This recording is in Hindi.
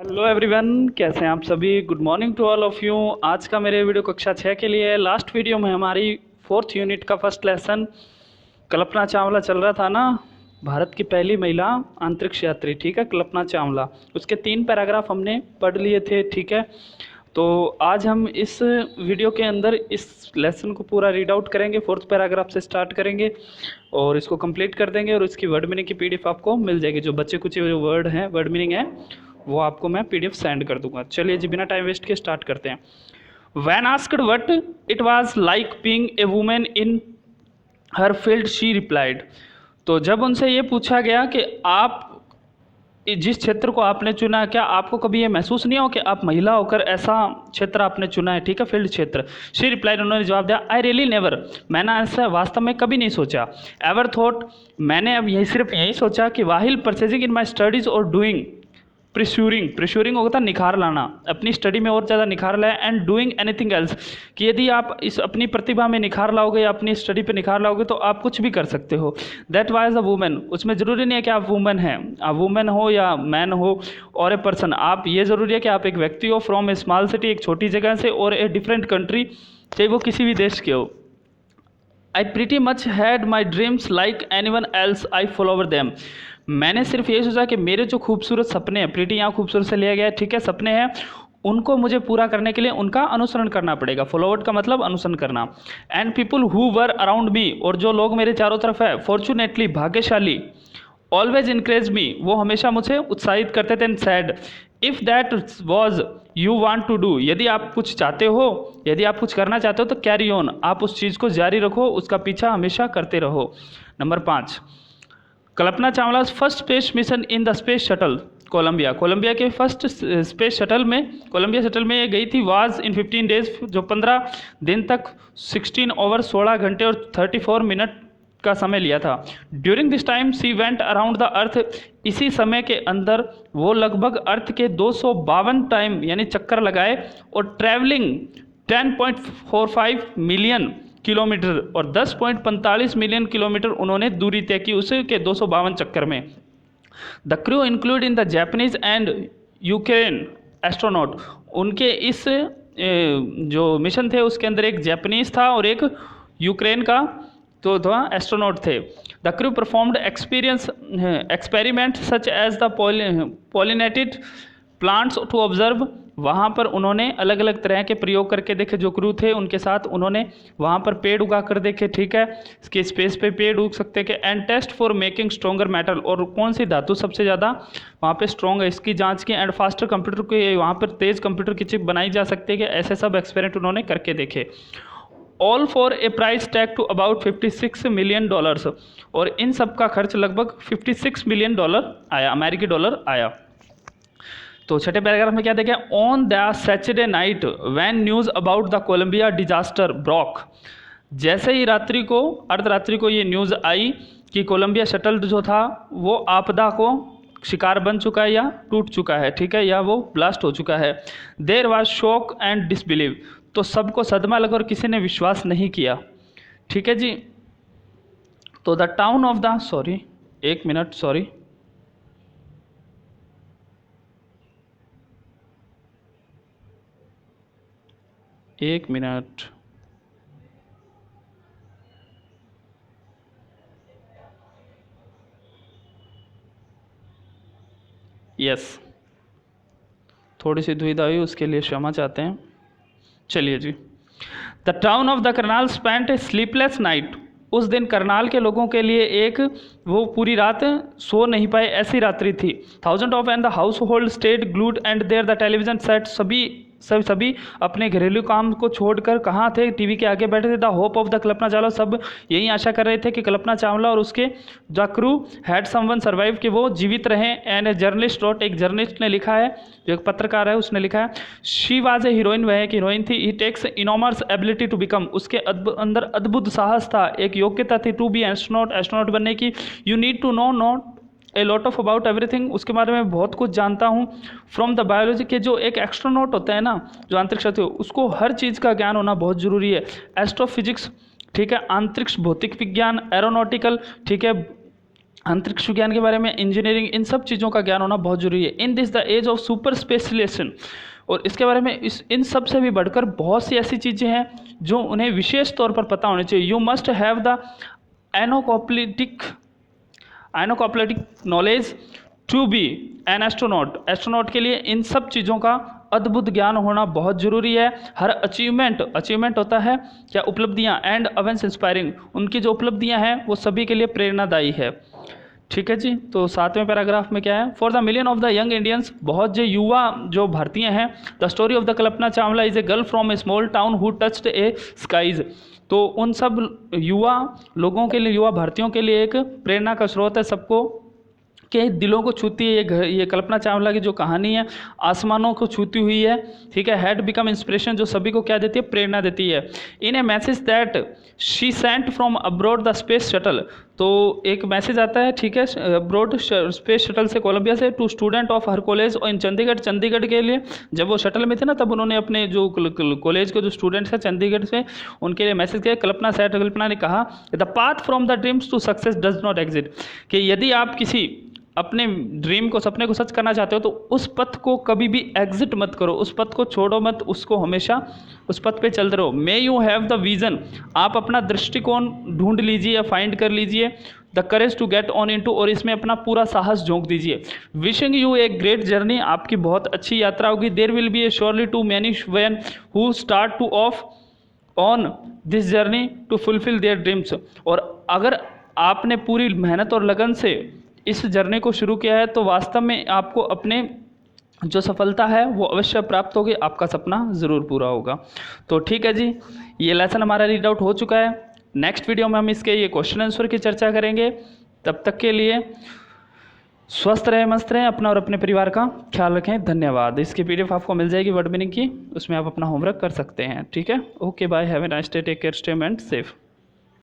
हेलो एवरीवन, कैसे हैं आप सभी। Good morning to all of you. आज का मेरे वीडियो कक्षा 6 के लिए है। लास्ट वीडियो में हमारी 4th यूनिट का फर्स्ट लेसन कल्पना चावला चल रहा था ना, भारत की पहली महिला अंतरिक्ष यात्री। ठीक है, कल्पना चावला, उसके 3 पैराग्राफ हमने पढ़ लिए थे। ठीक है, तो आज हम इस वीडियो के अंदर इस लेसन को पूरा रीड आउट करेंगे। 4th पैराग्राफ से स्टार्ट करेंगे और इसको कंप्लीट कर देंगे और इसकी वर्ड मीनिंग की पीडीएफ आपको मिल जाएगी। जो बच्चे कुछ जो वर्ड हैं, वर्ड मीनिंग है, वो आपको मैं पीडीएफ सेंड कर दूंगा। चलिए जी, बिना टाइम वेस्ट के स्टार्ट करते हैं। When asked what it was like being a woman in her field, she replied। तो जब उनसे ये पूछा गया कि आप जिस क्षेत्र को आपने चुना है, क्या आपको कभी ये महसूस नहीं हो कि आप महिला होकर ऐसा क्षेत्र आपने चुना है। ठीक है, फील्ड क्षेत्र। शी रिप्लाइड, उन्होंने जवाब दिया, आई रियली नेवर, मैंने ऐसा वास्तव में कभी नहीं सोचा। एवर थॉट, मैंने अब यही सिर्फ यही सोचा कि वाहिल परचेजिंग इन माई स्टडीज़ और डूइंग प्रिश्यूरिंग होता निखार लाना, अपनी स्टडी में और ज़्यादा निखार लाए। एंड डूइंग एनीथिंग एल्स, कि यदि आप इस अपनी प्रतिभा में निखार लाओगे या अपनी स्टडी पे निखार लाओगे तो आप कुछ भी कर सकते हो। दैट वाज अ वुमेन, उसमें ज़रूरी नहीं है कि आप वुमेन हैं, आप वुमेन हो या मैन हो और ए पर्सन। आप ये ज़रूरी है कि आप एक व्यक्ति हो, फ्रॉम ए स्मॉल सिटी, एक छोटी जगह से, और ए डिफरेंट कंट्री, चाहे वो किसी भी देश के हो। I pretty much had my dreams like any one else, I follower them. मैंने सिर्फ ये सोचा कि मेरे जो खूबसूरत सपने हैं, प्रीटी यहाँ खूबसूरत से लिया गया है, ठीक है, सपने हैं, उनको मुझे पूरा करने के लिए उनका अनुसरण करना पड़ेगा। फॉलोवर्ड का मतलब अनुसरण करना। And people who were around me, और जो लोग मेरे चारों तरफ है, फॉर्चुनेटली, भाग्यशाली, ऑलवेज इनक्रेज मी, वो हमेशा मुझे उत्साहित करते थे। And said, if that was you want to do, यदि आप कुछ चाहते हो, यदि आप कुछ करना चाहते हो तो कैरी ऑन, आप उस चीज़ को जारी रखो, उसका पीछा हमेशा करते रहो। Number 5, Kalpana Chawla first space mission in the space shuttle Columbia, Columbia के फर्स्ट स्पेस शटल में, कोलंबिया शटल में ये गई थी। वाज इन 15 डेज, जो 15 दिन तक 16 ओवर 16 घंटे और 34 मिनट का समय लिया था। During this time she went around the earth, इसी समय के अंदर वो लगभग अर्थ के 252 टाइम यानी चक्कर लगाए, और ट्रैवलिंग 10.45 मिलियन किलोमीटर और 10.45 मिलियन किलोमीटर उन्होंने दूरी तय की उसके 252 चक्कर में। The crew include in the Japanese and Ukraine astronaut, उनके इस जो मिशन थे उसके अंदर एक जापानीज था और एक यूक्रेन का तो एस्ट्रोनॉट थे। The crew performed experiment such as the pollinated plants to observe, वहाँ पर उन्होंने अलग अलग तरह के प्रयोग करके देखे। जो क्रू थे उनके साथ उन्होंने वहाँ पर पेड़ उगा कर देखे। ठीक है, इसके स्पेस पे पेड़ उग सकते हैं। And test for making stronger metal, और कौन सी धातु सबसे ज़्यादा वहाँ पे स्ट्रॉन्ग है, इसकी जांच की। एंड फास्टर कंप्यूटर के, वहाँ पर तेज़ कंप्यूटर की चिप बनाई जा सकती है कि ऐसे सब एक्सपेरिमेंट उन्होंने करके देखे। All for a price tag to about $56 million, और इन सब का खर्च लगभग $56 मिलियन आया, अमेरिकी डॉलर आया। तो छठे पैराग्राफ में क्या देखें, on the Saturday night when news about the Columbia disaster broke, जैसे ही रात्रि को, अर्धरात्रि को ये न्यूज़ आई कि कोलंबिया शटल जो था वो आपदा को शिकार बन चुका है या टूट चुका है, ठीक है, या वो ब्लास्ट हो चुका है। There was shock and disbelieve, तो सबको सदमा लगा और किसी ने विश्वास नहीं किया। ठीक है जी, तो the town of the, sorry एक मिनट, सॉरी, एक मिनट, यस, थोड़ी सी दुविधा हुई, उसके लिए क्षमा चाहते हैं। चलिए जी, the town of the Karnal spent a sleepless night, उस दिन करनाल के लोगों के लिए एक, वो पूरी रात सो नहीं पाए ऐसी रात्रि थी। Thousand of and the household stayed glued and their the television set, सभी अपने घरेलू काम को छोड़कर कहाँ थे, टीवी के आगे बैठे थे। The hope of the Kalpana Chawla, सब यही आशा कर रहे थे कि कल्पना चावला और उसके the crew had someone survive, कि वो जीवित रहें। एंड जर्नलिस्ट रोट, एक जर्नलिस्ट ने लिखा है, जो एक पत्रकार है उसने लिखा है, शी वाज ए हीरोइन, वह एक हीरोइन थी। ही टेक्स इनॉमर्स एबिलिटी टू बिकम, उसके अंदर अद्भुत साहस था, एक योग्यता थी, टू बी एस्ट्रोनॉट बनने की। You need to know not a lot of about everything, उसके बारे में बहुत कुछ जानता हूँ। फ्रॉम द बायोलॉजी, के जो एक एस्ट्रोनॉट होता है ना, जो अंतरिक्ष यात्री, उसको हर चीज़ का ज्ञान होना बहुत ज़रूरी है। एस्ट्रोफिजिक्स, ठीक है, अंतरिक्ष भौतिक विज्ञान, एरोनॉटिकल, ठीक है, अंतरिक्ष विज्ञान के बारे में, इंजीनियरिंग, इन सब चीज़ों का ज्ञान होना बहुत जरूरी है in this the age of super specialisation. और इसके बारे में इन सब से भी बढ़कर बहुत सी ऐसी चीज़ें हैं जो उन्हें विशेष तौर पर पता होनी चाहिए। You must have the encyclopaedic knowledge to be an astronaut. Astronaut के लिए इन सब चीज़ों का अद्भुत ज्ञान होना बहुत जरूरी है। हर अचीवमेंट होता है क्या, उपलब्धियां, एंड अवेंस इंस्पायरिंग, उनकी जो उपलब्धियां हैं वो सभी के लिए प्रेरणादायी है। ठीक है जी। तो 7वें पैराग्राफ में क्या है, for the million of the young Indians, बहुत जो युवा जो भारतीय हैं, the story of the Kalpana Chawla is a girl from a small town who touched a skies. तो उन सब युवा लोगों के लिए, युवा भारतीयों के लिए एक प्रेरणा का स्रोत है, सबको के दिलों को छूती है। ये कल्पना चावला की जो कहानी है आसमानों को छूती हुई है। ठीक है, हैड बिकम इंस्पिरेशन, जो सभी को क्या देती है, प्रेरणा देती है। In a message that she sent from aboard the space shuttle, तो एक मैसेज आता है, ठीक है, अब्रॉड स्पेस शटल से, कोलंबिया से, to student of her college और इन चंडीगढ़ के लिए। जब वो शटल में थे ना, तब उन्होंने अपने जो कॉलेज के जो स्टूडेंट्स हैं चंडीगढ़ से, उनके लिए मैसेज किया। कल्पना ने कहा, the path from the dreams to success does not exit, कि यदि आप किसी अपने ड्रीम को, सपने को सच करना चाहते हो तो उस पथ को कभी भी एग्जिट मत करो, उस पथ को छोड़ो मत, उसको हमेशा उस पथ पे चलते रहो। May you have the vision, आप अपना दृष्टिकोण ढूंढ लीजिए या फाइंड कर लीजिए। The courage to get on into, और इसमें अपना पूरा साहस झोंक दीजिए। Wishing you a great journey, आपकी बहुत अच्छी यात्रा होगी। There will be a surely too many when who start to off on this journey to fulfil their dreams, और अगर आपने पूरी मेहनत और लगन से इस जर्नी को शुरू किया है तो वास्तव में आपको अपने जो सफलता है वो अवश्य प्राप्त होगी, आपका सपना ज़रूर पूरा होगा। तो ठीक है जी, ये लेसन हमारा रीड आउट हो चुका है। नेक्स्ट वीडियो में हम इसके ये क्वेश्चन आंसर की चर्चा करेंगे। तब तक के लिए स्वस्थ रहें, मस्त रहें, अपना और अपने परिवार का ख्याल रखें। धन्यवाद। इसकी PDF आपको मिल जाएगी वर्ड मीनिंग की, उसमें आप अपना होमवर्क कर सकते हैं। ठीक है, okay bye, have a nice day, take care, stay and safe.